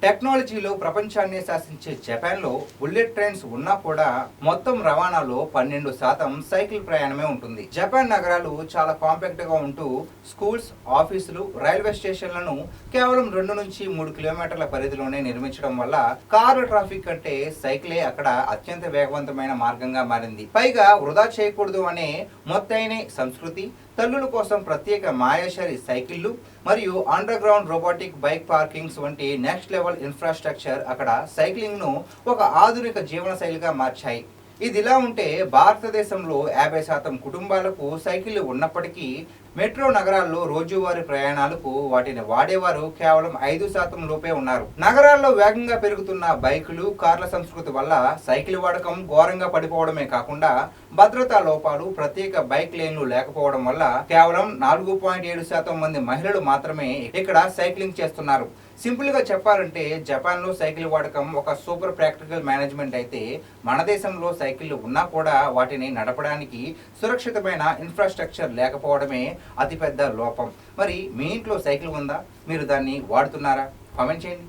టెక్నాలజీలో ప్రపంచాన్ని శాసించే జపాన్లో బుల్లెట్ ట్రైన్స్ ఉన్నా కూడా మొత్తం రవాణాలో 12% సైకిల్ ప్రయాణమే ఉంటుంది. జపాన్ నగరాలు చాలా కాంపాక్ట్ గా ఉంటూ స్కూల్స్, ఆఫీసులు, రైల్వే స్టేషన్లను కేవలం 2 నుంచి 3 కిలోమీటర్ల పరిధిలోనే నిర్మించడం వల్ల కార్ల ట్రాఫిక్ కంటే సైకిలే అక్కడ అత్యంత వేగవంతమైన మార్గంగా మారింది. పైగా వృధా చేయకూడదు అనే మొత్తైన సంస్కృతి, తల్లుల కోసం ప్రత్యేక మాయాశారి సైకిళ్లు మరియు under ground robotic bike parkings వంటి నెక్స్ట్ లెవెల్ ఇన్ఫ్రాస్ట్రక్చర్ అక్కడ సైక్లింగ్ ను ఒక ఆధునిక జీవన శైలిగా మార్చాయి. ఇదిలా ఉంటే భారతదేశంలో 50% కుటుంబాలకు సైకిళ్లు ఉన్నప్పటికీ మెట్రో నగరాల్లో రోజువారీ ప్రయాణాలకు వాటిని వాడేవారు కేవలం 5% లోపే ఉన్నారు. నగరాల్లో వేగంగా పెరుగుతున్న బైకులు, కార్ల సంస్కృతి వల్ల సైకిల్ వాడకం ఘోరంగా పడిపోవడమే కాకుండా భద్రతా లోపాలు, ప్రత్యేక బైక్ లేన్లు లేకపోవడం వల్ల కేవలం 4.7% మంది మహిళలు మాత్రమే ఇక్కడ సైక్లింగ్ చేస్తున్నారు. సింపుల్ గా చెప్పాలంటే జపాన్ లో సైకిల్ వాడకం ఒక సూపర్ ప్రాక్టికల్ మేనేజ్మెంట్ అయితే, మన దేశంలో సైకిళ్లు ఉన్నా కూడా వాటిని నడపడానికి సురక్షితమైన ఇన్ఫ్రాస్ట్రక్చర్ లేకపోవడమే అతిపెద్ద లోపం. మరి మీ ఇంట్లో సైకిల్ ఉందా? మీరు దాన్ని వాడుతున్నారా? కామెంట్ చేయండి.